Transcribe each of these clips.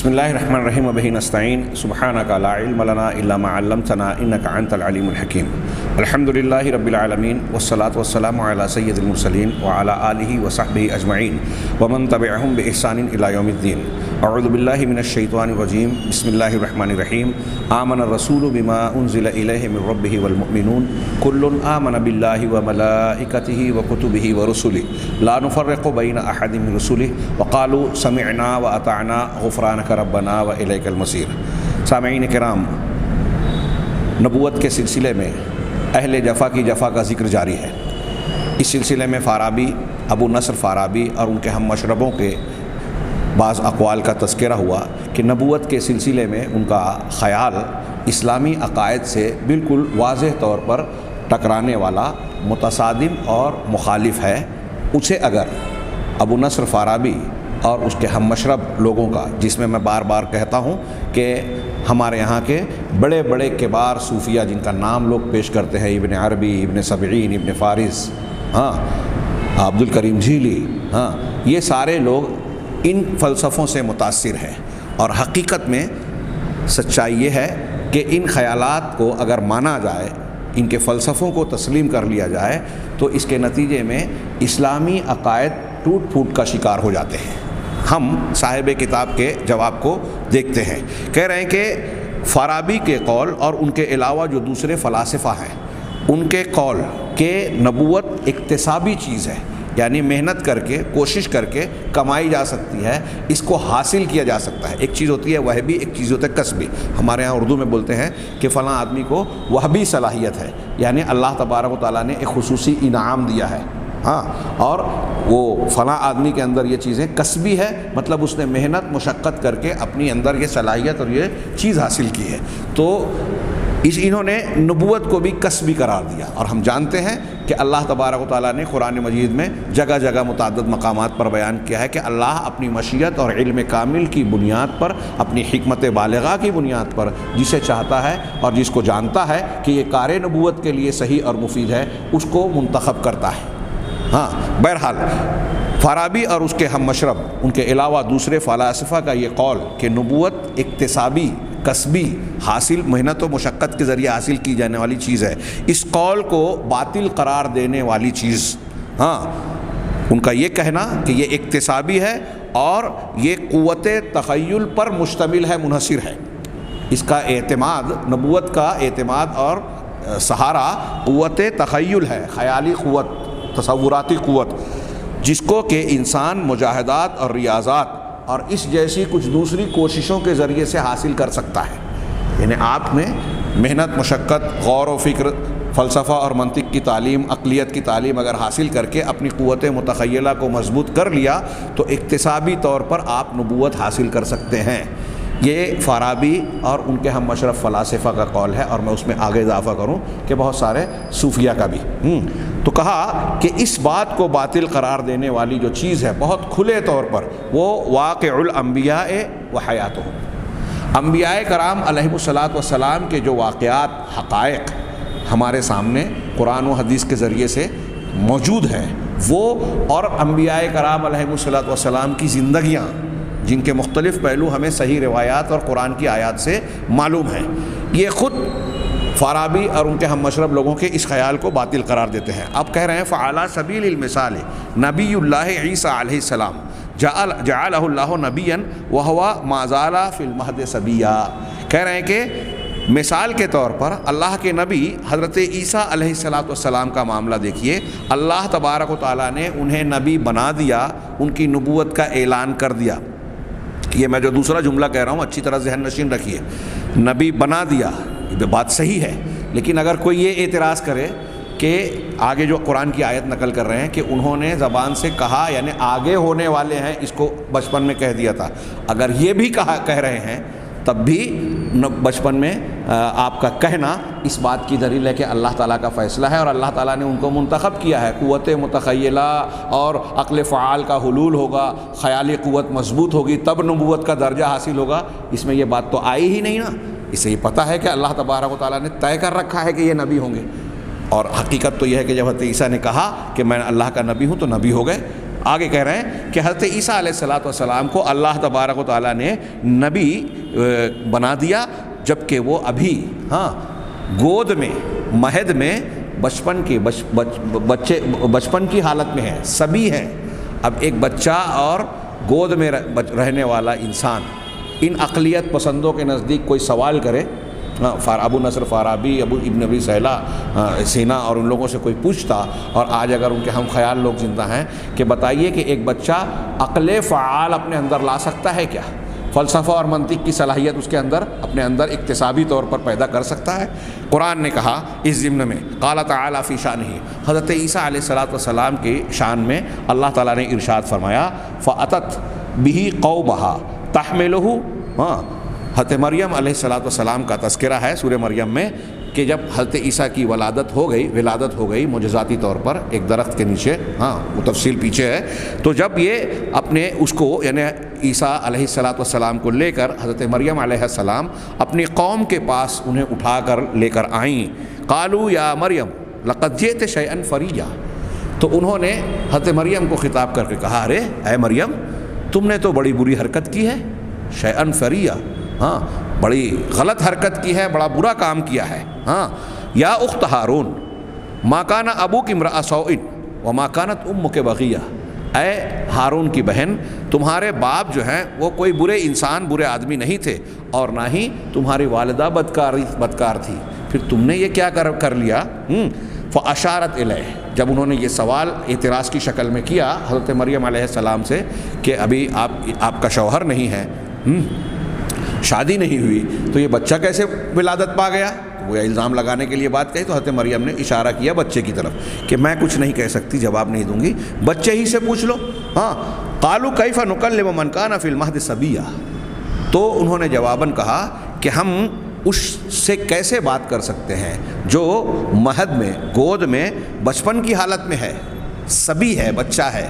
بسم اللہ الرحمن الرحیم وبہ نستعین سبحانک لا علم لنا الا ما علمتنا انک انت العلیم الحکیم الحمد للہ رب العالمین والصلاة والسلام علی سید المرسلین وعلی آلہ وصحبہ اجمعین ومن تبعہم بإحسان الی یوم الدین اعوذ باللہ من الشیطان الرجیم بسم اللہ الرحمن الرحیم آمن الرسول بما انزل الیہ من ربہ والمؤمنون کل آمن باللہ وملائکتہ وکتبہ ورسلہ لا نفرق بین احد من رسلہ وقالوا سمعنا واطعنا غفرانک ربنا و الیک المصیر۔ سامعین کرام، نبوت کے سلسلے میں اہل جفا کی جفا کا ذکر جاری ہے۔ اس سلسلے میں فارابی، ابو نصر فارابی اور ان کے ہم مشربوں کے بعض اقوال کا تذکرہ ہوا کہ نبوت کے سلسلے میں ان کا خیال اسلامی عقائد سے بالکل واضح طور پر ٹکرانے والا، متصادم اور مخالف ہے۔ اسے اگر ابو نصر فارابی اور اس کے ہم مشرب لوگوں کا، جس میں بار بار کہتا ہوں کہ ہمارے یہاں کے بڑے بڑے کبار صوفیہ جن کا نام لوگ پیش کرتے ہیں، ابن عربی، ابن سبعین، ابن فارس، عبد الکریم جھیلی، یہ سارے لوگ ان فلسفوں سے متاثر ہیں، اور حقیقت میں سچائی یہ ہے کہ ان خیالات کو اگر مانا جائے، ان کے فلسفوں کو تسلیم کر لیا جائے، تو اس کے نتیجے میں اسلامی عقائد ٹوٹ پھوٹ کا شکار ہو جاتے ہیں۔ ہم صاحب کتاب کے جواب کو دیکھتے ہیں۔ کہہ رہے ہیں کہ فارابی کے قول اور ان کے علاوہ جو دوسرے فلاسفہ ہیں، ان کے قول کہ نبوت اکتسابی چیز ہے، یعنی محنت کر کے، کوشش کر کے کمائی جا سکتی ہے، اس کو حاصل کیا جا سکتا ہے۔ ایک چیز ہوتی ہے وہبی، ایک چیز ہوتی ہے کسبی۔ ہمارے ہاں اردو میں بولتے ہیں کہ فلاں آدمی کو وہبی صلاحیت ہے، یعنی اللہ تبارک و تعالیٰ نے ایک خصوصی انعام دیا ہے، اور وہ فلاں آدمی کے اندر یہ چیزیں کسبی ہے، مطلب اس نے محنت مشقت کر کے اپنی اندر یہ صلاحیت اور یہ چیز حاصل کی ہے۔ تو انہوں نے نبوت کو بھی کسبی قرار دیا، اور ہم جانتے ہیں کہ اللہ تبارک و تعالیٰ نے قرآن مجید میں جگہ جگہ متعدد مقامات پر بیان کیا ہے کہ اللہ اپنی مشیت اور علم کامل کی بنیاد پر، اپنی حکمت بالغہ کی بنیاد پر جسے چاہتا ہے اور جس کو جانتا ہے کہ یہ کار نبوت کے لیے صحیح اور مفید ہے، اس کو منتخب کرتا ہے۔ بہرحال فارابی اور اس کے ہم مشرب، ان کے علاوہ دوسرے فلاسفہ کا یہ قول کہ نبوت اکتسابی، کسبی، حاصل، محنت و مشقت کے ذریعے حاصل کی جانے والی چیز ہے، اس قول کو باطل قرار دینے والی چیز، ان کا یہ کہنا کہ یہ اکتسابی ہے اور یہ قوت تخیل پر مشتمل ہے، منحصر ہے۔ اس کا اعتماد، نبوت کا اعتماد اور سہارا قوت تخیل ہے، خیالی قوت، تصوراتی قوت، جس کو کہ انسان مجاہدات اور ریاضات اور اس جیسی کچھ دوسری کوششوں کے ذریعے سے حاصل کر سکتا ہے۔ یعنی آپ نے محنت، مشقت، غور و فکر، فلسفہ اور منطق کی تعلیم، عقلیت کی تعلیم اگر حاصل کر کے اپنی قوت متخیلہ کو مضبوط کر لیا، تو اکتسابی طور پر آپ نبوت حاصل کر سکتے ہیں۔ یہ فارابی اور ان کے ہم مشرب فلاسفہ کا قول ہے، اور میں اس میں آگے اضافہ کروں کہ بہت سارے صوفیہ کا بھی۔ تو کہا کہ اس بات کو باطل قرار دینے والی جو چیز ہے بہت کھلے طور پر، وہ واقع الانبیاء و حیاتہم، انبیاء کرام علیہم الصلاۃ والسلام کے جو واقعات، حقائق ہمارے سامنے قرآن و حدیث کے ذریعے سے موجود ہیں، وہ اور انبیاء کرام علیہم الصلاۃ والسلام کی زندگیاں، جن کے مختلف پہلو ہمیں صحیح روایات اور قرآن کی آیات سے معلوم ہیں، یہ خود فارابی اور ان کے ہم مشرب لوگوں کے اس خیال کو باطل قرار دیتے ہیں۔ اب کہہ رہے ہیں فعلی سبیل المثال نبی اللہ عیسیٰ علیہ السلام جعلہ اللہ نبیا وہو ما زال فی المہد صبیا۔ کہہ رہے ہیں کہ مثال کے طور پر اللہ کے نبی حضرت عیسیٰ علیہ السلام کا معاملہ دیکھیے۔ اللہ تبارک و تعالیٰ نے انہیں نبی بنا دیا، ان کی نبوت کا اعلان کر دیا۔ یہ میں جو دوسرا جملہ کہہ رہا ہوں اچھی طرح ذہن نشین رکھیے، نبی بنا دیا، یہ بات صحیح ہے، لیکن اگر کوئی یہ اعتراض کرے کہ آگے جو قرآن کی آیت نقل کر رہے ہیں کہ انہوں نے زبان سے کہا، یعنی آگے ہونے والے ہیں، اس کو بچپن میں کہہ دیا تھا، اگر یہ بھی کہہ رہے ہیں تب بھی بچپن میں آپ کا کہنا اس بات کی دلیل ہے کہ اللہ تعالیٰ کا فیصلہ ہے، اور اللہ تعالیٰ نے ان کو منتخب کیا ہے۔ قوت متخیلہ اور عقل فعال کا حلول ہوگا، خیالی قوت مضبوط ہوگی، تب نبوت کا درجہ حاصل ہوگا۔ اس میں یہ بات تو آئی ہی نہیں نا، اسے یہ پتہ ہے کہ اللہ تبارک و تعالیٰ نے طے کر رکھا ہے کہ یہ نبی ہوں گے، اور حقیقت تو یہ ہے کہ جب حضرت عیسیٰ نے کہا کہ میں اللہ کا نبی ہوں تو نبی ہو گئے۔ آگے کہہ رہے ہیں کہ حضرت عیسیٰ علیہ السلام کو اللہ تبارک و تعالیٰ نے نبی بنا دیا جب کہ وہ ابھی گود میں مہد میں بچپن کی حالت میں ہے، سبھی ہیں۔ اب ایک بچہ اور گود میں رہنے والا انسان، ان عقلیت پسندوں کے نزدیک کوئی سوال کرے، ابو نصر فارابی، ابن ابی سینا اور ان لوگوں سے کوئی پوچھتا، اور آج اگر ان کے ہم خیال لوگ زندہ ہیں کہ بتائیے کہ ایک بچہ عقل فعال اپنے اندر لا سکتا ہے کیا؟ فلسفہ اور منطق کی صلاحیت اس کے اندر اپنے اندر اکتسابی طور پر پیدا کر سکتا ہے؟ قرآن نے کہا اس ضمن میں، قال تعالی فی شانہ، حضرت عیسیٰ علیہ السلام کی شان میں اللہ تعالیٰ نے ارشاد فرمایا، فأتت بہ قومہا تحملہ۔ حضرت مریم علیہ السلام کا تذکرہ ہے سورہ مریم میں کہ جب حضرت عیسیٰ کی ولادت ہو گئی معجزاتی طور پر ایک درخت کے نیچے، وہ تفصیل پیچھے ہے، تو جب یہ اپنے اس کو یعنی عیسیٰ علیہ السلام کو لے کر حضرت مریم علیہ السلام اپنی قوم کے پاس انہیں اٹھا کر لے کر آئیں، قالوا یا مریم لقد جئت شیئا فریا، تو انہوں نے حضرت مریم کو خطاب کر کے کہا، ارے اے مریم تم نے تو بڑی بری حرکت کی ہے، شیئا فریا، بڑی غلط حرکت کی ہے، بڑا برا کام کیا ہے۔ یا اخت ہارون ما کان ابوک امرأ سوء وما کانت امک بغیہ، اے ہارون کی بہن تمہارے باپ جو ہیں وہ کوئی برے آدمی نہیں تھے، اور نہ ہی تمہاری والدہ بدکار تھی، پھر تم نے یہ کیا کر لیا؟ فاشارت الیہ، جب انہوں نے یہ سوال اعتراض کی شکل میں کیا حضرت مریم علیہ السلام سے کہ ابھی آپ کا شوہر نہیں ہے، شادی نہیں ہوئی، تو یہ بچہ کیسے ولادت پا گیا؟ وہ الزام لگانے کے لیے بات کہی تو حضرت مریم نے اشارہ کیا بچے کی طرف کہ میں کچھ نہیں کہہ سکتی، جواب نہیں دوں گی، بچے ہی سے پوچھ لو۔ قالوا کیف نکلم من کان فی المہد صبیا، تو انہوں نے جواباً کہا کہ ہم اس سے کیسے بات کر سکتے ہیں جو مہد میں گود میں بچپن کی حالت میں ہے، سبی ہے، بچہ ہے۔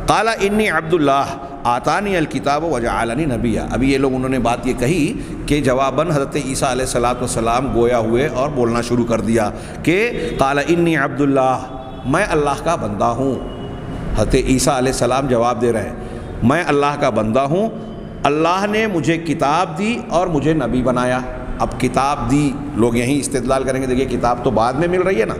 قال انی عبد اللہ آتانی الکتاب وجعلنی نبیا، ابھی یہ لوگ انہوں نے بات یہ کہی کہ جواباً حضرت عیسیٰ علیہ السلام گویا ہوئے اور بولنا شروع کر دیا کہ قال انی عبد اللہ، میں اللہ کا بندہ ہوں۔ حضرت عیسیٰ علیہ السلام جواب دے رہے ہیں میں اللہ کا بندہ ہوں، اللہ نے مجھے کتاب دی اور مجھے نبی بنایا۔ اب کتاب دی، لوگ یہیں استدلال کریں گے دیکھیے کتاب تو بعد میں مل رہی ہے نا،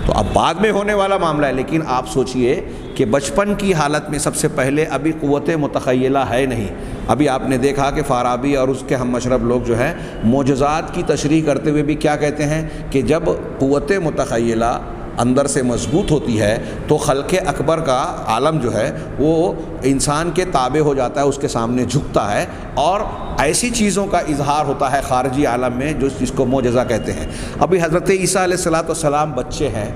تو اب بعد میں ہونے والا معاملہ ہے، لیکن آپ سوچئے کہ بچپن کی حالت میں سب سے پہلے ابھی قوت متخیلہ ہے نہیں۔ ابھی آپ نے دیکھا کہ فارابی اور اس کے ہم مشرب لوگ جو ہیں معجزات کی تشریح کرتے ہوئے بھی کیا کہتے ہیں کہ جب قوت متخیلہ اندر سے مضبوط ہوتی ہے تو خلق اکبر کا عالم جو ہے وہ انسان کے تابع ہو جاتا ہے، اس کے سامنے جھکتا ہے، اور ایسی چیزوں کا اظہار ہوتا ہے خارجی عالم میں جس کو معجزہ کہتے ہیں۔ ابھی حضرت عیسیٰ علیہ السلام بچے ہیں،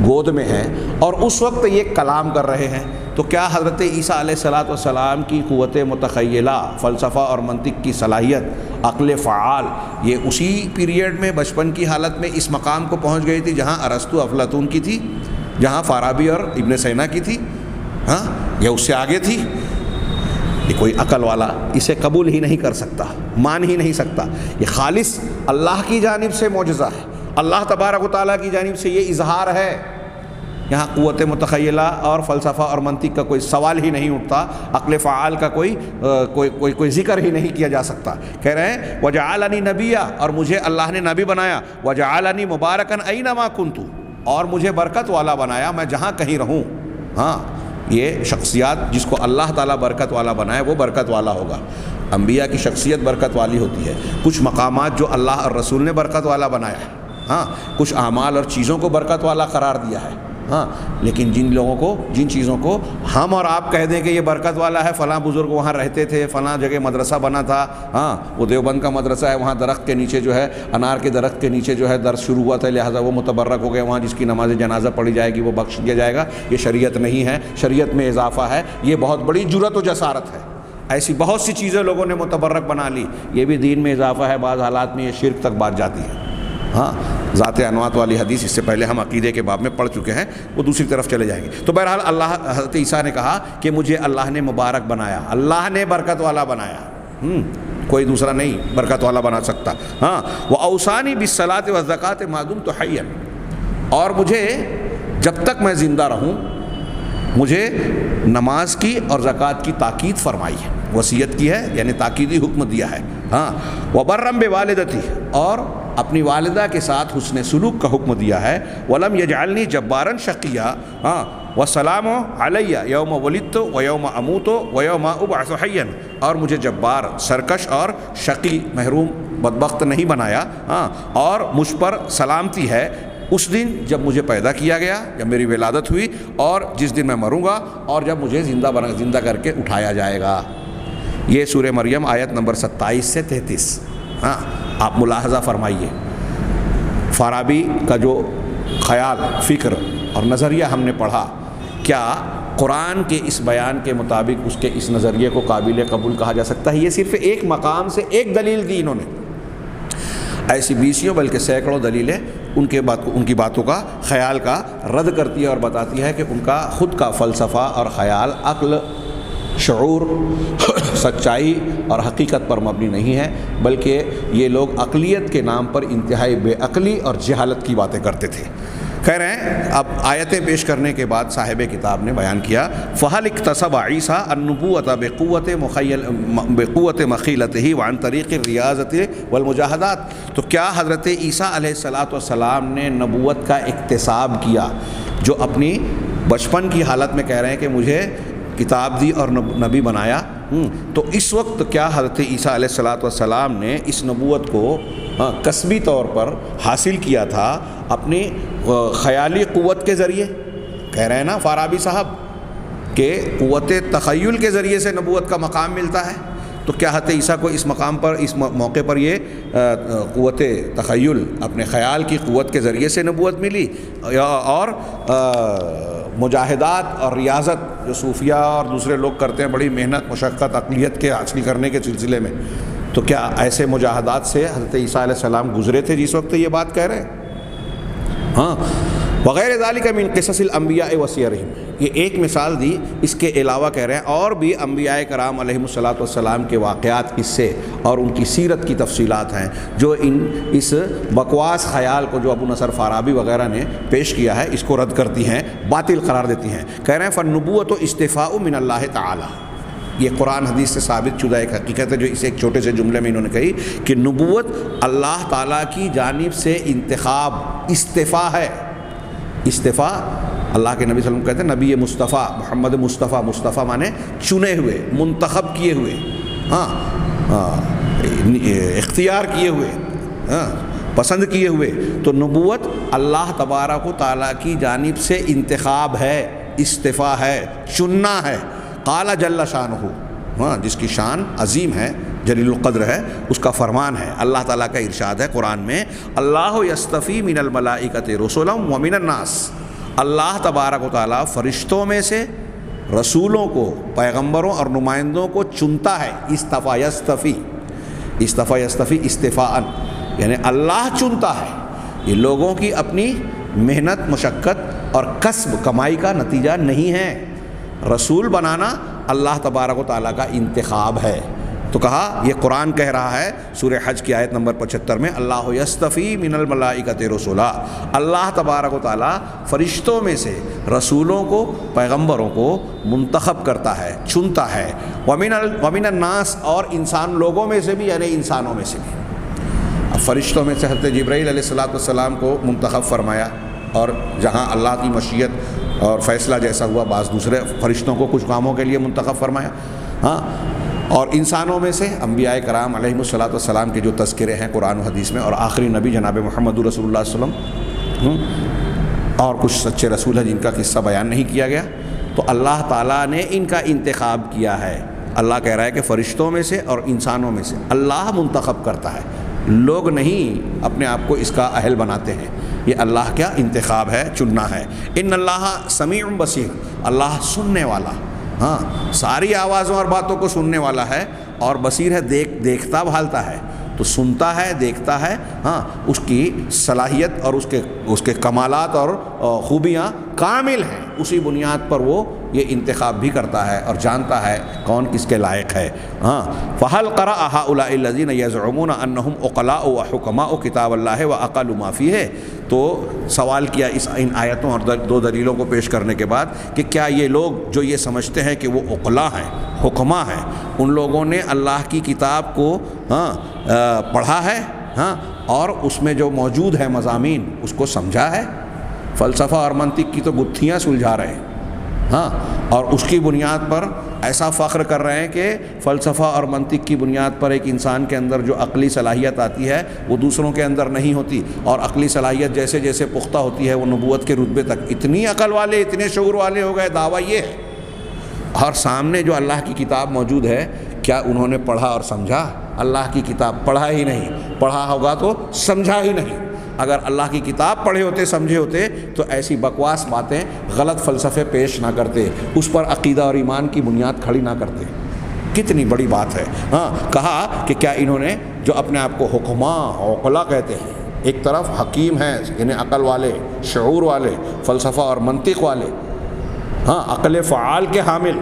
گود میں ہیں، اور اس وقت یہ کلام کر رہے ہیں، تو کیا حضرت عیسیٰ علیہ السلام کی قوت متخیلہ، فلسفہ اور منطق کی صلاحیت، عقل فعال، یہ اسی پیریڈ میں بچپن کی حالت میں اس مقام کو پہنچ گئی تھی جہاں ارسطو افلاطون کی تھی، جہاں فارابی اور ابن سینا کی تھی؟ یہ اس سے آگے تھی؟ یہ کوئی عقل والا اسے قبول ہی نہیں کر سکتا، مان ہی نہیں سکتا۔ یہ خالص اللہ کی جانب سے معجزہ ہے، اللہ تبارک و تعالیٰ کی جانب سے یہ اظہار ہے، یہاں قوت متخیلہ اور فلسفہ اور منطق کا کوئی سوال ہی نہیں اٹھتا، عقل فعال کا کوئی ذکر ہی نہیں کیا جا سکتا۔ کہہ رہے ہیں وجعلنی نبیا، اور مجھے اللہ نے نبی بنایا، وجعلنی مبارکن اینما کنت، اور مجھے برکت والا بنایا میں جہاں کہیں رہوں۔ یہ شخصیات جس کو اللہ تعالیٰ برکت والا بنائے وہ برکت والا ہوگا۔ انبیاء کی شخصیت برکت والی ہوتی ہے، کچھ مقامات جو اللہ اور رسول نے برکت والا بنایا ہے، کچھ اعمال اور چیزوں کو برکت والا قرار دیا ہے، لیکن جن چیزوں کو ہم اور آپ کہہ دیں کہ یہ برکت والا ہے، فلاں بزرگ وہاں رہتے تھے، فلاں جگہ مدرسہ بنا تھا، وہ دیوبند کا مدرسہ ہے، وہاں درخت کے نیچے جو ہے، انار کے درخت کے نیچے جو ہے درس شروع ہوا تھا، لہٰذا وہ متبرک ہو گئے، وہاں جس کی نماز جنازہ پڑھی جائے گی وہ بخش دیا جائے گا، یہ شریعت نہیں ہے، شریعت میں اضافہ ہے، یہ بہت بڑی جرأت و جسارت ہے۔ ایسی بہت سی چیزیں لوگوں نے متبرک بنا لی، یہ بھی دین میں اضافہ ہے، بعض حالات میں یہ شرک تک بات جاتی ہے۔ ذات انوات والی حدیث اس سے پہلے ہم عقیدے کے باب میں پڑھ چکے ہیں، وہ دوسری طرف چلے جائیں گے۔ تو بہرحال اللہ حضرت عیسیٰ نے کہا کہ مجھے اللہ نے مبارک بنایا، اللہ نے برکت والا بنایا، کوئی دوسرا نہیں برکت والا بنا سکتا۔ وَأَوْصَانِي بِالصَّلَاةِ وَالزَّكَاةِ مَا دُمْتُ حَيًّا، اور مجھے جب تک میں زندہ رہوں مجھے نماز کی اور زکوٰۃ کی تاکید فرمائی ہے، وصیت کی ہے یعنی تاکیدی حکم دیا ہے۔ ہاں وبرم بوالدتی، اور اپنی والدہ کے ساتھ حسن سلوک کا حکم دیا ہے۔ ولم یجعلنی جبارا شقیا، ہاں وسلام علی یوم ولدت و یوم اموت و یوم ابعث حیا، اور مجھے جبار، سرکش اور شقی، محروم، بدبخت نہیں بنایا، ہاں اور مجھ پر سلامتی ہے اس دن جب مجھے پیدا کیا گیا، جب میری ولادت ہوئی، اور جس دن میں مروں گا، اور جب مجھے زندہ کر کے اٹھایا جائے گا۔ یہ سورہ مریم آیت نمبر 27 سے 33۔ ہاں آپ ملاحظہ فرمائیے، فارابی کا جو خیال، فکر اور نظریہ ہم نے پڑھا، کیا قرآن کے اس بیان کے مطابق اس کے اس نظریے کو قابل قبول کہا جا سکتا ہے؟ یہ صرف ایک مقام سے ایک دلیل دی انہوں نے، ایسی بیسیوں بلکہ سینکڑوں دلیلیں ان کی باتوں کا، خیال کا رد کرتی ہے اور بتاتی ہے کہ ان کا خود کا فلسفہ اور خیال عقل، شعور، سچائی اور حقیقت پر مبنی نہیں ہے، بلکہ یہ لوگ عقلیت کے نام پر انتہائی بے عقلی اور جہالت کی باتیں کرتے تھے۔ کہہ رہے ہیں، اب آیتیں پیش کرنے کے بعد صاحب کتاب نے بیان کیا، فَهَلِ اكْتَسَبَ عِيسَىٰ النُّبُوَّةَ بِقُوَّةِ مَخِيلَتِهِ وَعَنْ طَرِيقِ الرِّيَاضَةِ وَالْمُجَاهَدَاتِ، تو کیا حضرت عیسیٰ علیہ السلام نے نبوت کا اکتساب کیا، جو اپنی بچپن کی حالت میں کہہ رہے ہیں کہ مجھے کتاب دی اور نبی بنایا، تو اس وقت کیا حضرت عیسیٰ علیہ السلام نے اس نبوت کو کسبی طور پر حاصل کیا تھا اپنی خیالی قوت کے ذریعے؟ کہہ رہے ہیں نا فارابی صاحب کہ قوت تخیل کے ذریعے سے نبوت کا مقام ملتا ہے، تو کیا حضرت عیسیٰ کو اس مقام پر، اس موقع پر یہ قوت تخیل، اپنے خیال کی قوت کے ذریعے سے نبوت ملی، اور مجاہدات اور ریاضت جو صوفیہ اور دوسرے لوگ کرتے ہیں، بڑی محنت مشقت عقلیت کے حاصل کرنے کے سلسلے میں، تو کیا ایسے مجاہدات سے حضرت عیسیٰ علیہ السلام گزرے تھے جس وقت یہ بات کہہ رہے ہیں؟ ہاں وغیر ذالک من قصص الانبیاء وسیرہم، یہ ایک مثال دی، اس کے علاوہ کہہ رہے ہیں اور بھی انبیاء کرام علیہم السلام کے واقعات، قصے اور ان کی سیرت کی تفصیلات ہیں جو اس بکواس خیال کو جو ابو نصر فارابی وغیرہ نے پیش کیا ہے اس کو رد کرتی ہیں، باطل قرار دیتی ہیں۔ کہہ رہے ہیں فالنبوۃ استفاء من اللہ تعالی، یہ قرآن حدیث سے ثابت شدہ ایک حقیقت ہے جو اسے ایک چھوٹے سے جملے میں انہوں نے کہی کہ نبوت اللہ تعالیٰ کی جانب سے انتخاب، استفاء ہے۔ استفاء اللہ کے نبی صلی اللہ علیہ وسلم کہتے ہیں نبی مصطفیٰ، محمد مصطفیٰ، مصطفیٰ مانے چنے ہوئے، منتخب کیے ہوئے، اختیار کیے ہوئے، پسند کیے ہوئے۔ تو نبوت اللہ تبارک و تعالیٰ کی جانب سے انتخاب ہے، استفاء ہے، چننا ہے۔ قال جل شانہ، جس کی شان عظیم ہے، جلیل القدر ہے، اس کا فرمان ہے، اللہ تعالیٰ کا ارشاد ہے قرآن میں، اللہ یستفی من الملائکۃ رسلا ومن الناس، اللہ تبارک و تعالیٰ فرشتوں میں سے رسولوں کو، پیغمبروں اور نمائندوں کو چنتا ہے۔ استفا یستفی، استفا یستفی استفاء، یعنی اللہ چنتا ہے، یہ لوگوں کی اپنی محنت مشقت اور کسب کمائی کا نتیجہ نہیں ہے۔ رسول بنانا اللہ تبارک و تعالیٰ کا انتخاب ہے۔ تو کہا یہ قرآن کہہ رہا ہے سورہ حج کی آیت نمبر 75 میں، اللہ یستفی من الملائکۃ رسلا، اللہ تبارک و تعالیٰ فرشتوں میں سے رسولوں کو، پیغمبروں کو منتخب کرتا ہے، چنتا ہے۔ ومن الناس، اور انسان لوگوں میں سے بھی، یعنی انسانوں میں سے بھی۔ اب فرشتوں میں سے حضرت جبرائیل علیہ السلام کو منتخب فرمایا، اور جہاں اللہ کی مشیت اور فیصلہ جیسا ہوا بعض دوسرے فرشتوں کو کچھ کاموں کے لیے منتخب فرمایا، ہاں۔ اور انسانوں میں سے انبیاء کرام علیہم السلام کے جو تذکرے ہیں قرآن و حدیث میں، اور آخری نبی جناب محمد رسول اللہ صلی اللہ علیہ وسلم، اور کچھ سچے رسول ہیں جن کا قصہ بیان نہیں کیا گیا، تو اللہ تعالیٰ نے ان کا انتخاب کیا ہے۔ اللہ کہہ رہا ہے کہ فرشتوں میں سے اور انسانوں میں سے اللہ منتخب کرتا ہے، لوگ نہیں اپنے آپ کو اس کا اہل بناتے ہیں، یہ اللہ کا انتخاب ہے، چننا ہے۔ ان اللہ سمیع بصیر، اللہ سننے والا، ہاں، ساری آوازوں اور باتوں کو سننے والا ہے، اور بصیر ہے، دیکھتا بھالتا ہے، تو سنتا ہے، دیکھتا ہے، ہاں، اس کی صلاحیت اور اس کے کمالات اور خوبیاں کامل ہیں، اسی بنیاد پر وہ یہ انتخاب بھی کرتا ہے اور جانتا ہے کون کس کے لائق ہے. ہاں فَهَلْ قَرَأَ هَؤُلَاءِ الَّذِينَ يَزْعُمُونَ أَنَّهُمْ عُقَلَاءُ وَحُكَمَاءُ كِتَابَ اللَّهِ وَأَقَلُوا مَا فِيهِ. تو سوال کیا ان آیتوں اور دو دلیلوں کو پیش کرنے کے بعد کہ کیا یہ لوگ جو یہ سمجھتے ہیں کہ وہ عقلاء ہیں، حکماء ہیں، ان لوگوں نے اللہ کی کتاب کو پڑھا ہے اور اس میں جو موجود ہے مضامین اس کو سمجھا ہے؟ فلسفہ اور منطق کی تو گتھیاں سلجھا رہے ہیں اور اس کی بنیاد پر ایسا فخر کر رہے ہیں کہ فلسفہ اور منطق کی بنیاد پر ایک انسان کے اندر جو عقلی صلاحیت آتی ہے وہ دوسروں کے اندر نہیں ہوتی، اور عقلی صلاحیت جیسے جیسے پختہ ہوتی ہے وہ نبوت کے رتبے تک. اتنی عقل والے، اتنے شعور والے ہو گئے، دعویٰ یہ ہے. اور سامنے جو اللہ کی کتاب موجود ہے، کیا انہوں نے پڑھا اور سمجھا؟ اللہ کی کتاب پڑھا ہی نہیں، پڑھا ہوگا تو سمجھا ہی نہیں. اگر اللہ کی کتاب پڑھے ہوتے، سمجھے ہوتے تو ایسی بکواس باتیں، غلط فلسفے پیش نہ کرتے، اس پر عقیدہ اور ایمان کی بنیاد کھڑی نہ کرتے. کتنی بڑی بات ہے. کہا کہ کیا انہوں نے جو اپنے آپ کو حکماء عقلاء کہتے ہیں، ایک طرف حکیم ہیں یعنی عقل والے، شعور والے، فلسفہ اور منطق والے، عقل فعال کے حامل،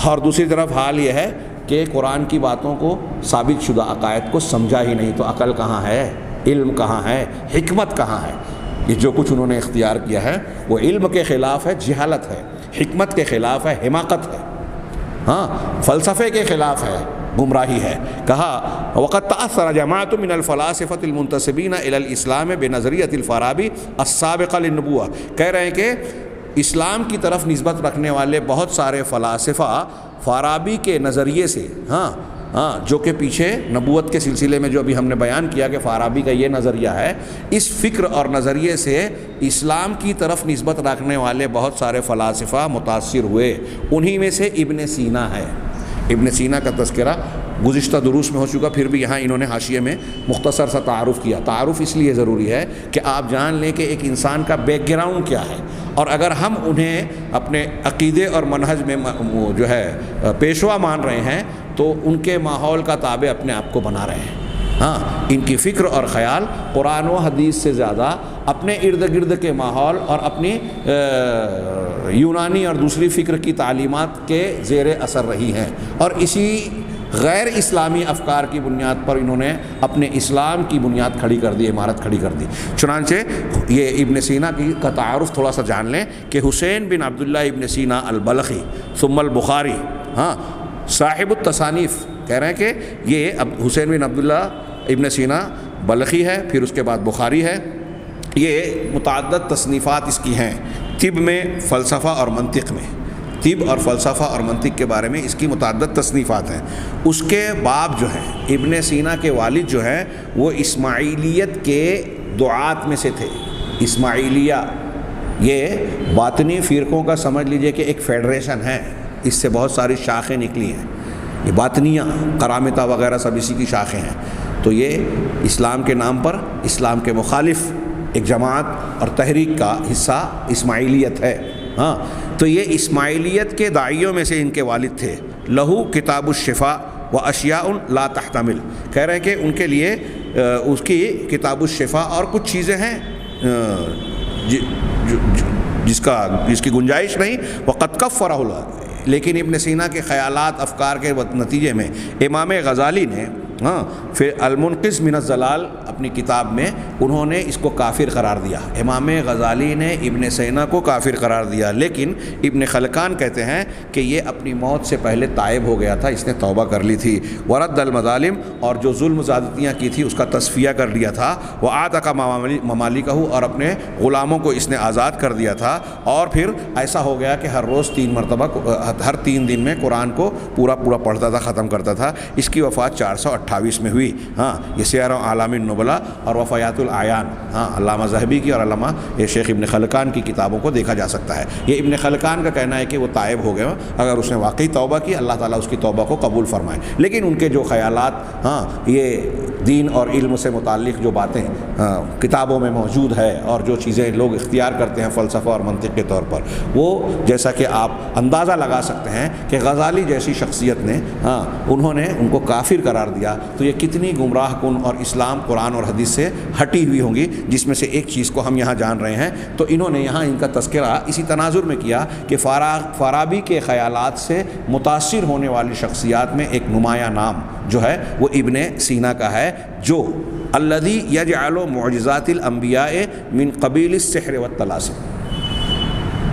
اور دوسری طرف حال یہ ہے کہ قرآن کی باتوں کو، ثابت شدہ عقائد کو سمجھا ہی نہیں. تو عقل کہاں ہے؟ علم کہاں ہے؟ حکمت کہاں ہے؟ یہ جو کچھ انہوں نے اختیار کیا ہے وہ علم کے خلاف ہے، جہالت ہے، حکمت کے خلاف ہے، حماقت ہے، فلسفے کے خلاف ہے، گمراہی ہے. کہا وقد تأثر جماعت من الفلاسفة المنتسبین الى الاسلام بنظریۃ الفارابی السابقہ للنبوہ. کہہ رہے ہیں کہ اسلام کی طرف نسبت رکھنے والے بہت سارے فلاسفہ فارابی کے نظریے سے، جو کہ پیچھے نبوت کے سلسلے میں جو ابھی ہم نے بیان کیا کہ فارابی کا یہ نظریہ ہے، اس فکر اور نظریے سے اسلام کی طرف نسبت رکھنے والے بہت سارے فلاسفہ متاثر ہوئے. انہی میں سے ابن سینا ہے. ابن سینا کا تذکرہ گزشتہ دروس میں ہو چکا، پھر بھی یہاں انہوں نے حاشیے میں مختصر سا تعارف کیا. تعارف اس لیے ضروری ہے کہ آپ جان لیں کہ ایک انسان کا بیک گراؤنڈ کیا ہے، اور اگر ہم انہیں اپنے عقیدے اور منہج میں جو ہے پیشوا مان رہے ہیں تو ان کے ماحول کا تابع اپنے آپ کو بنا رہے ہیں. ان کی فکر اور خیال قرآن و حدیث سے زیادہ اپنے ارد گرد کے ماحول اور اپنی یونانی اور دوسری فکر کی تعلیمات کے زیر اثر رہی ہیں، اور اسی غیر اسلامی افکار کی بنیاد پر انہوں نے اپنے اسلام کی بنیاد کھڑی کر دی، عمارت کھڑی کر دی. چنانچہ یہ ابن سینا کا تعارف تھوڑا سا جان لیں کہ حسین بن عبداللہ ابن سینا البلخی ثم البخاری، صاحب التصانیف، کہہ رہے ہیں کہ یہ اب حسین بن عبداللہ ابن سینا بلخی ہے، پھر اس کے بعد بخاری ہے. یہ متعدد تصنیفات اس کی ہیں طب میں، فلسفہ اور منطق میں. طب اور فلسفہ اور منطق کے بارے میں اس کی متعدد تصنیفات ہیں. اس کے باب جو ہیں، ابن سینا کے والد جو ہیں وہ اسماعیلیت کے دعات میں سے تھے. اسماعیلیہ یہ باطنی فرقوں کا سمجھ لیجئے کہ ایک فیڈریشن ہے، اس سے بہت ساری شاخیں نکلی ہیں. یہ باطنیہ، کرامتہ وغیرہ سب اسی کی شاخیں ہیں. تو یہ اسلام کے نام پر اسلام کے مخالف ایک جماعت اور تحریک کا حصہ اسماعیلیت ہے. تو یہ اسماعیلیت کے داعیوں میں سے ان کے والد تھے. لہو کتاب الشفاء و اشیاء لا تحتمل، کہہ رہے ہیں کہ ان کے لیے اس کی کتاب الشفاء اور کچھ چیزیں ہیں جس کی گنجائش نہیں. وقد کفرہ اللہ، لیکن ابن سینا کے خیالات، افکار کے نتیجے میں امام غزالی نے پھر المنقذ من الضلال اپنی کتاب میں انہوں نے اس کو کافر قرار دیا. امام غزالی نے ابن سینا کو کافر قرار دیا، لیکن ابن خلکان کہتے ہیں کہ یہ اپنی موت سے پہلے تائب ہو گیا تھا، اس نے توبہ کر لی تھی. ورد المظالم، اور جو ظلم زیادتیاں کی تھی اس کا تصفیہ کر لیا تھا. وآتق ممالکہ، اور اپنے غلاموں کو اس نے آزاد کر دیا تھا. اور پھر ایسا ہو گیا کہ ہر روز 3 مرتبہ، ہر 3 دن میں قرآن کو پورا پڑھتا تھا، ختم کرتا تھا. اس کی وفات 428 میں ہوئی. یہ سیر اعلام النبلاء اور وفیات العیان، علامہ ذہبی کی اور علامہ شیخ ابن خلکان کی کتابوں کو دیکھا جا سکتا ہے. یہ ابن خلکان کا کہنا ہے کہ وہ تائب ہو گئے. اگر اس نے واقعی توبہ کی، اللہ تعالیٰ اس کی توبہ کو قبول فرمائے. لیکن ان کے جو خیالات، یہ دین اور علم سے متعلق جو باتیں کتابوں میں موجود ہے اور جو چیزیں لوگ اختیار کرتے ہیں فلسفہ اور منطق کے طور پر، وہ جیسا کہ آپ اندازہ لگا سکتے ہیں کہ غزالی جیسی شخصیت نے انہوں نے ان کو کافر قرار دیا. تو یہ کتنی گمراہ کن اور اسلام، قرآن قرآن اور حدیث سے ہٹی ہوئی ہوں گی، جس میں سے ایک چیز کو ہم یہاں جان رہے ہیں۔ تو انہوں نے یہاں ان کا تذکرہ اسی تناظر میں کیا کہ فارابی کے خیالات سے متاثر ہونے والی شخصیات میں ایک نمایاں نام جو ہے وہ ابن سینا کا ہے، جو الذی یجعل معجزات الانبیاء من قبیل السحر والطلاسم،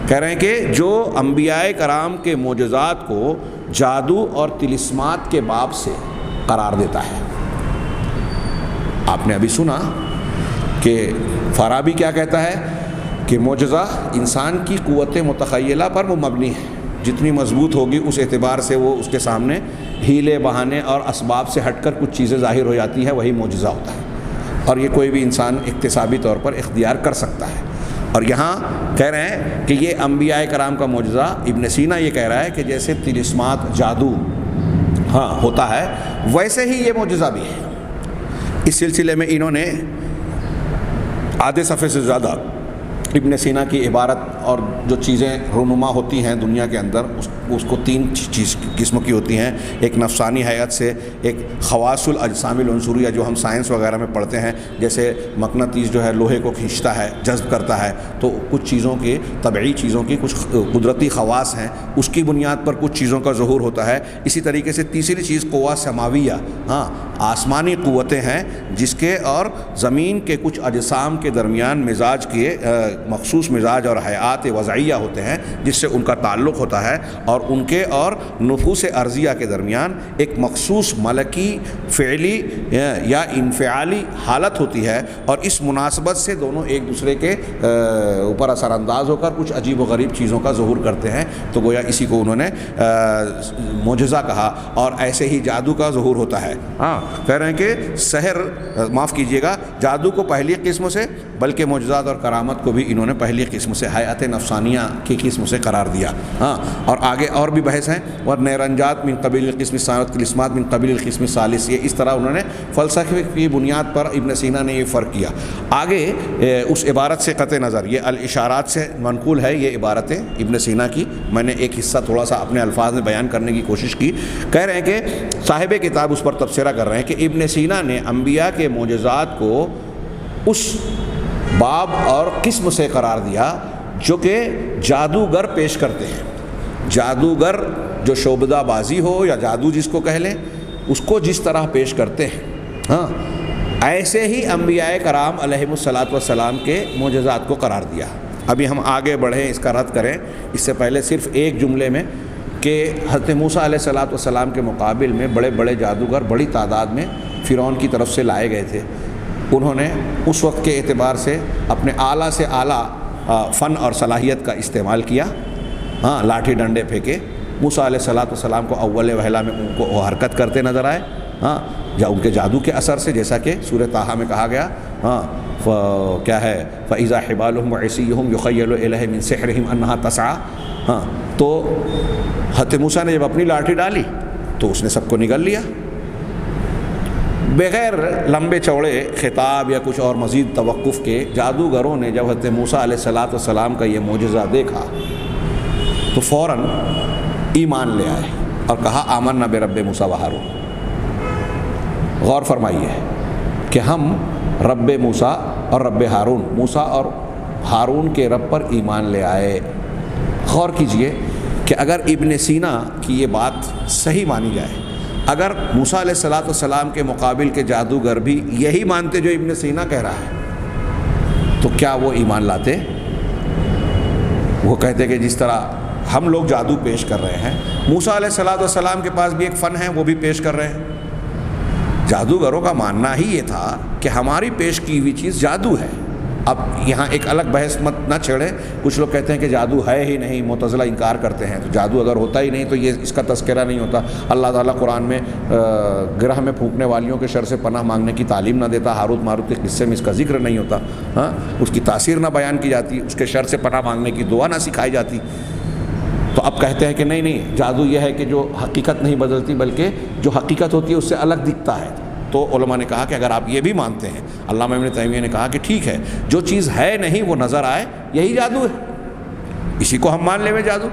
کہہ رہے ہیں کہ جو انبیاء کرام کے معجزات کو جادو اور طلسمات کے باب سے قرار دیتا ہے۔ آپ نے ابھی سنا کہ فارابی کیا کہتا ہے کہ معجزہ انسان کی قوت متخیلہ پر وہ مبنی ہے، جتنی مضبوط ہوگی اس اعتبار سے وہ اس کے سامنے ہیلے بہانے اور اسباب سے ہٹ کر کچھ چیزیں ظاہر ہو جاتی ہیں، وہی معجزہ ہوتا ہے، اور یہ کوئی بھی انسان اکتسابی طور پر اختیار کر سکتا ہے۔ اور یہاں کہہ رہے ہیں کہ یہ انبیاء کرام کا معجزہ، ابن سینا یہ کہہ رہا ہے کہ جیسے طلسمات جادو ہوتا ہے ویسے ہی یہ معجزہ بھی ہے۔ اس سلسلے میں انہوں نے آدھے صفحے سے زیادہ ابن سینا کی عبارت اور جو چیزیں رونما ہوتی ہیں دنیا کے اندر اس کو تین قسم کی ہوتی ہیں، ایک نفسانی حیات سے، ایک خواص الاجسام العنصریہ جو ہم سائنس وغیرہ میں پڑھتے ہیں، جیسے مقناطیس جو ہے لوہے کو کھینچتا ہے، جذب کرتا ہے، تو کچھ چیزوں کی طبعی چیزوں کی کچھ قدرتی خواص ہیں، اس کی بنیاد پر کچھ چیزوں کا ظہور ہوتا ہے۔ اسی طریقے سے تیسری چیز قوہ سماویہ، آسمانی قوتیں ہیں جس کے اور زمین کے کچھ اجسام کے درمیان مزاج کے مخصوص مزاج اور حیات وضعیہ ہوتے ہیں جس سے ان کا تعلق ہوتا ہے، اور ان کے اور نفوس ارضیہ کے درمیان ایک مخصوص ملکی فعلی یا انفعالی حالت ہوتی ہے، اور اس مناسبت سے دونوں ایک دوسرے کے اوپر اثر انداز ہو کر کچھ عجیب و غریب چیزوں کا ظہور کرتے ہیں۔ تو گویا اسی کو انہوں نے معجزہ کہا، اور ایسے ہی جادو کا ظہور ہوتا ہے۔ کہہ رہے ہیں کہ سحر، معاف کیجیے گا، جادو کو پہلی قسم سے، بلکہ معجزات اور کرامت کو بھی انہوں نے پہلی قسم سے، حیات نفسانیہ کی قسم سے قرار دیا۔ اور آگے اور بھی بحث ہیں، اور نیرنجات من قبیل القسم الثالث، طلسمات من قبیل القسم الثالث، یہ اس طرح انہوں نے فلسفے کی بنیاد پر ابن سینا نے یہ فرق کیا۔ آگے اس عبارت سے قطع نظر، یہ الاشارات سے منقول ہے یہ عبارتیں ابن سینا کی، میں نے ایک حصہ تھوڑا سا اپنے الفاظ میں بیان کرنے کی کوشش کی۔ کہہ رہے ہیں کہ صاحب کتاب اس پر تبصرہ کر رہے ہیں کہ ابن سینا نے انبیاء کے معجزات کو اس باب اور قسم سے قرار دیا جو کہ جادوگر پیش کرتے ہیں۔ جادوگر جو شعبدہ بازی ہو یا جادو جس کو کہہ لیں، اس کو جس طرح پیش کرتے ہیں، ایسے ہی انبیاء کرام علیہ الصلاۃ والسلام کے معجزات کو قرار دیا۔ ابھی ہم آگے بڑھیں، اس کا رد کریں، اس سے پہلے صرف ایک جملے میں کہ حضرت موسیٰ علیہ الصلاۃ والسلام کے مقابل میں بڑے بڑے جادوگر بڑی تعداد میں فرعون کی طرف سے لائے گئے تھے۔ انہوں نے اس وقت کے اعتبار سے اپنے اعلیٰ سے اعلیٰ فن اور صلاحیت کا استعمال کیا، لاٹھی ڈنڈے پھینکے۔ موسیٰ علیہ الصلاۃ والسلام کو اول وہلہ میں ان کو وہ حرکت کرتے نظر آئے، یا ان کے جادو کے اثر سے، جیسا کہ سورہ طٰہٰ میں کہا گیا، کیا ہے، فَإِذَا حِبَالُهُمْ وَعِصِيُّهُمْ يُخَيَّلُ إِلَيْهِ مِنْ سِحْرِهِمْ أَنَّهَا تَسْعَىٰ۔ تو حضرت موسیٰ نے جب اپنی لاٹھی ڈالی تو اس نے سب کو نگل لیا، بغیر لمبے چوڑے خطاب یا کچھ اور مزید توقف کے۔ جادوگروں نے جب حضرت موسیٰ علیہ الصلاۃ والسلام کا یہ معجزہ دیکھا تو فوراً ایمان لے آئے اور کہا آمنا برب موسیٰ و ہارون۔ غور فرمائیے کہ ہم رب موسیٰ اور رب ہارون، موسیٰ اور ہارون کے رب پر ایمان لے آئے۔ غور کیجئے کہ اگر ابن سینا کی یہ بات صحیح مانی جائے، اگر موسیٰ علیہ الصلاۃ والسلام کے مقابل کے جادوگر بھی یہی مانتے جو ابن سینا کہہ رہا ہے، تو کیا وہ ایمان لاتے؟ وہ کہتے کہ جس طرح ہم لوگ جادو پیش کر رہے ہیں، موسیٰ علیہ الصلاۃ والسلام کے پاس بھی ایک فن ہے، وہ بھی پیش کر رہے ہیں۔ جادوگروں کا ماننا ہی یہ تھا کہ ہماری پیش کی ہوئی چیز جادو ہے۔ اب یہاں ایک الگ بحث مت نہ چھیڑے، کچھ لوگ کہتے ہیں کہ جادو ہے ہی نہیں، معتزلہ انکار کرتے ہیں، تو جادو اگر ہوتا ہی نہیں تو یہ اس کا تذکرہ نہیں ہوتا۔ اللہ تعالیٰ قرآن میں گرہ میں پھونکنے والیوں کے شر سے پناہ مانگنے کی تعلیم نہ دیتا، ہاروت ماروت کے قصے میں اس کا ذکر نہیں ہوتا، اس کی تاثیر نہ بیان کی جاتی، اس کے شر سے پناہ مانگنے کی دعا نہ سکھائی جاتی۔ تو اب کہتے ہیں کہ نہیں، جادو یہ ہے کہ جو حقیقت نہیں بدلتی بلکہ جو حقیقت ہوتی ہے اس سے الگ دکھتا ہے۔ تو علماء نے کہا کہ اگر آپ یہ بھی مانتے ہیں، علامہ ابن تیمیہ نے کہا کہ ٹھیک ہے، جو چیز ہے نہیں وہ نظر آئے، یہی جادو ہے، اسی کو ہم مان لیں جادو۔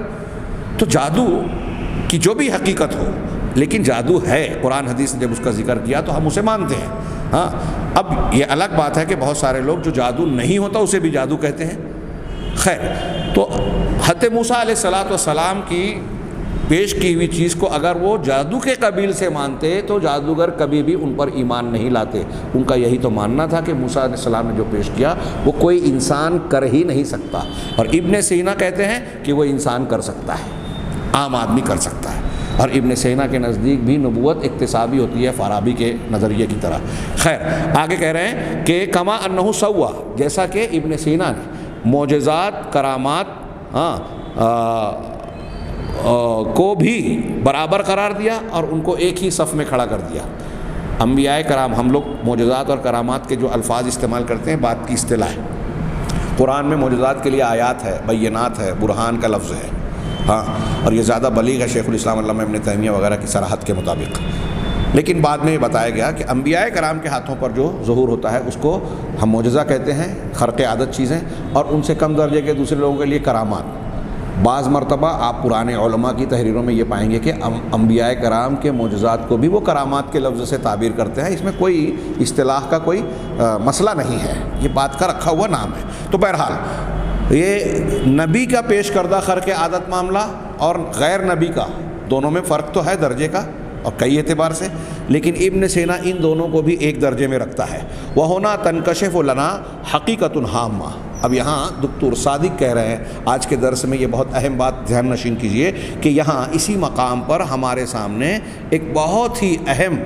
تو جادو کی جو بھی حقیقت ہو، لیکن جادو ہے، قرآن حدیث نے جب اس کا ذکر کیا تو ہم اسے مانتے ہیں. ہاں اب یہ الگ بات ہے کہ بہت سارے لوگ جو جادو نہیں ہوتا اسے بھی جادو کہتے ہیں. خیر، تو حضرت موسیٰ علیہ السلام کی پیش کی ہوئی چیز کو اگر وہ جادو کے قبیل سے مانتے تو جادوگر کبھی بھی ان پر ایمان نہیں لاتے. ان کا یہی تو ماننا تھا کہ موسیٰ علیہ السلام نے جو پیش کیا وہ کوئی انسان کر ہی نہیں سکتا. اور ابن سینا کہتے ہیں کہ وہ انسان کر سکتا ہے، عام آدمی کر سکتا ہے. اور ابن سینا کے نزدیک بھی نبوت اکتسابی ہوتی ہے، فارابی کے نظریے کی طرح. خیر، آگے کہہ رہے ہیں کہ کما انہ سوا، جیسا کہ ابن سینا نے معجزات، کرامات کو بھی برابر قرار دیا اور ان کو ایک ہی صف میں کھڑا کر دیا. انبیاء کرام، ہم لوگ معجزات اور کرامات کے جو الفاظ استعمال کرتے ہیں بات کی اصطلاح ہے. قرآن میں معجزات کے لیے آیات ہے، بینات ہے، برہان کا لفظ ہے. ہاں، اور یہ زیادہ بلیغ ہے شیخ الاسلام علامہ ابن تیمیہ وغیرہ کی صراحت کے مطابق. لیکن بعد میں یہ بتایا گیا کہ انبیاء کرام کے ہاتھوں پر جو ظہور ہوتا ہے اس کو ہم معجزہ کہتے ہیں، خرق عادت چیزیں، اور ان سے کم درجے کے دوسرے لوگوں کے لیے کرامات. بعض مرتبہ آپ پرانے علماء کی تحریروں میں یہ پائیں گے کہ انبیاء کرام کے معجزات کو بھی وہ کرامات کے لفظ سے تعبیر کرتے ہیں. اس میں کوئی اصطلاح کا کوئی مسئلہ نہیں ہے، یہ بات کا رکھا ہوا نام ہے. تو بہرحال یہ نبی کا پیش کردہ خرق عادت معاملہ اور غیر نبی کا، دونوں میں فرق تو ہے درجے کا اور کئی اعتبار سے، لیکن ابن سینا ان دونوں کو بھی ایک درجے میں رکھتا ہے. وَهُنَا تَنْكَشِفُ لَنَا حَقِيقَةٌ هَامَّةٌ. اب یہاں دکتور صادق کہہ رہے ہیں آج کے درس میں، یہ بہت اہم بات دھیان نشین کیجئے کہ یہاں اسی مقام پر ہمارے سامنے ایک بہت ہی اہم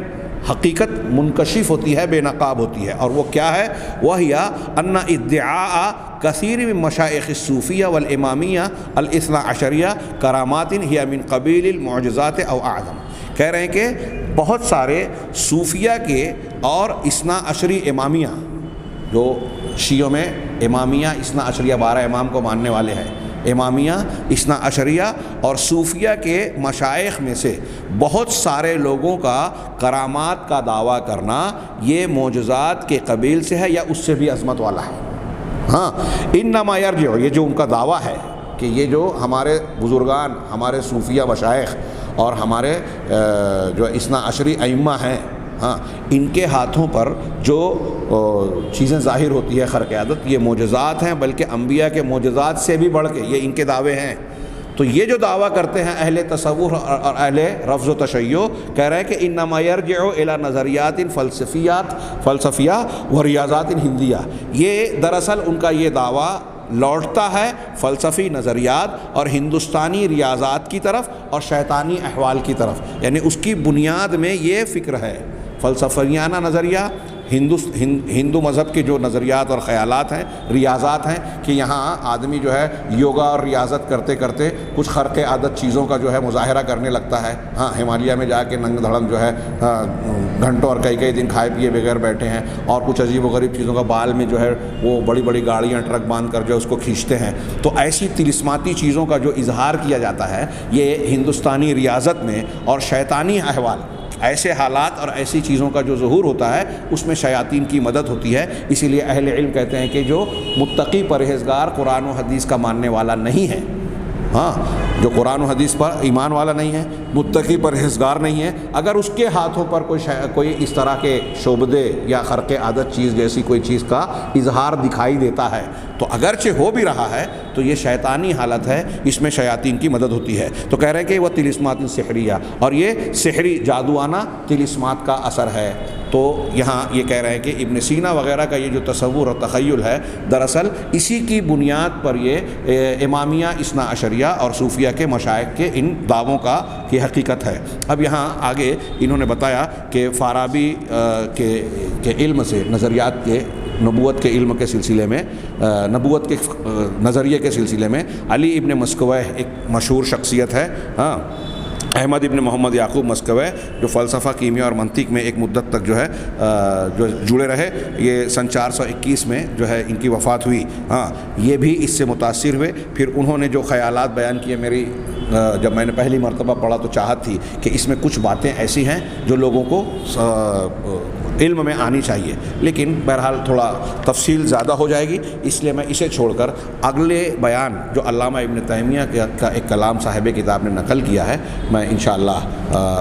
حقیقت منکشف ہوتی ہے، بے نقاب ہوتی ہے. اور وہ کیا ہے؟ وَهِيَ أَنَّ ادعاء كثير من مشائخ الصوفیہ والامامیہ الاثنا عشریہ کرامات هي من قبیل المعجزات او اعظم. کہہ رہے ہیں کہ بہت سارے صوفیہ کے اور اثنا عشری امامیہ، جو شیعوں میں امامیہ اثنا عشریہ 12 امام کو ماننے والے ہیں، امامیہ اثنا عشریہ اور صوفیہ کے مشائخ میں سے بہت سارے لوگوں کا کرامات کا دعویٰ کرنا یہ معجزات کے قبیل سے ہے یا اس سے بھی عظمت والا ہے. ہاں، انما یرجع، یہ جو ان کا دعویٰ ہے کہ یہ جو ہمارے بزرگان، ہمارے صوفیہ مشائخ اور ہمارے جو اثنا عشری ائمہ ہیں، ہاں، ان کے ہاتھوں پر جو چیزیں ظاہر ہوتی ہے خرق عادت، یہ معجزات ہیں، بلکہ انبیاء کے معجزات سے بھی بڑھ کے یہ ان کے دعوے ہیں. تو یہ جو دعویٰ کرتے ہیں اہل تصور اور اہل رفض و تشیع، کہہ رہے ہیں کہ انما یرجع الی نظریات فلسفیہ و ریاضات ہندیہ. یہ دراصل ان کا یہ دعویٰ لوٹتا ہے فلسفی نظریات اور ہندوستانی ریاضات کی طرف اور شیطانی احوال کی طرف. یعنی اس کی بنیاد میں یہ فکر ہے، فلسفیانہ نظریہ، ہندو مذہب کے جو نظریات اور خیالات ہیں، ریاضات ہیں، کہ یہاں آدمی جو ہے یوگا اور ریاضت کرتے کرتے کچھ خرق عادت چیزوں کا جو ہے مظاہرہ کرنے لگتا ہے. ہاں، ہمالیہ میں جا کے ننگ دھڑنگ جو ہے گھنٹوں اور کئی دن کھائے پیے بغیر بیٹھے ہیں اور کچھ عجیب و غریب چیزوں کا بال میں جو ہے وہ بڑی بڑی گاڑیاں ٹرک باندھ کر جو اس کو کھینچتے ہیں. تو ایسی طلسماتی چیزوں کا جو اظہار کیا جاتا ہے یہ ہندوستانی ریاضت میں اور شیطانی احوال، ایسے حالات اور ایسی چیزوں کا جو ظہور ہوتا ہے اس میں شیاطین کی مدد ہوتی ہے. اسی لیے اہل علم کہتے ہیں کہ جو متقی پرہیزگار قرآن و حدیث کا ماننے والا نہیں ہے، ہاں، جو قرآن و حدیث پر ایمان والا نہیں ہے، متقی پرہیزگار نہیں ہے، اگر اس کے ہاتھوں پر کوئی اس طرح کے شعبدے یا خرق عادت چیز جیسی کوئی چیز کا اظہار دکھائی دیتا ہے تو اگرچہ ہو بھی رہا ہے تو یہ شیطانی حالت ہے، اس میں شیاطین کی مدد ہوتی ہے. تو کہہ رہے ہیں کہ وہ طلسمات سحریہ، اور یہ سحری جادوانہ طلسمات کا اثر ہے. تو یہاں یہ کہہ رہے ہیں کہ ابن سینا وغیرہ کا یہ جو تصور اور تخیل ہے دراصل اسی کی بنیاد پر یہ امامیہ اثنا عشریہ اور صوفیہ کے مشائخ کے ان دعووں کی حقیقت ہے. اب یہاں آگے انہوں نے بتایا کہ فارابی کے علم سے، نظریات کے، نبوت کے علم کے سلسلے میں، نبوت کے نظریے کے سلسلے میں علی ابن مسکوہ ایک مشہور شخصیت ہے. ہاں، احمد ابن محمد یعقوب مسکوہ جو فلسفہ، کیمیا اور منطق میں ایک مدت تک جو ہے جو جڑے رہے، یہ سن 421 میں جو ہے ان کی وفات ہوئی. ہاں، یہ بھی اس سے متاثر ہوئے. پھر انہوں نے جو خیالات بیان کیے، میری جب میں نے پہلی مرتبہ پڑھا تو چاہت تھی کہ اس میں کچھ باتیں ایسی ہیں جو لوگوں کو علم میں آنی چاہیے، لیکن بہرحال تھوڑا تفصیل زیادہ ہو جائے گی، اس لیے میں اسے چھوڑ کر اگلے بیان جو علامہ ابن تیمیہ کا ایک کلام صاحب کتاب نے نقل کیا ہے، میں انشاءاللہ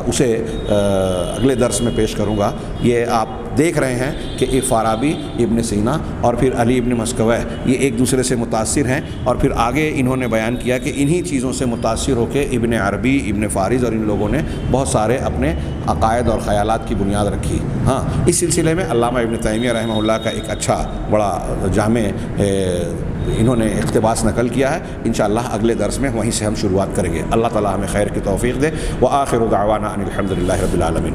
اسے اگلے درس میں پیش کروں گا۔ یہ آپ دیکھ رہے ہیں کہ فارابی، ابن سینا اور پھر علی ابن مسکوہ یہ ایک دوسرے سے متاثر ہیں، اور پھر آگے انہوں نے بیان کیا کہ انہی چیزوں سے متاثر ہو کے ابن عربی، ابن فارض اور ان لوگوں نے بہت سارے اپنے عقائد اور خیالات کی بنیاد رکھی۔ ہاں، اس سلسلے میں علامہ ابن تیمیہ رحمہ اللہ کا ایک اچھا بڑا جامع انہوں نے اقتباس نقل کیا ہے، انشاءاللہ اگلے درس میں وہیں سے ہم شروعات کریں گے۔ اللہ تعالیٰ ہمیں خیر کی توفیق دے۔ وآخر دعوانا ان الحمد للہ رب العالمین۔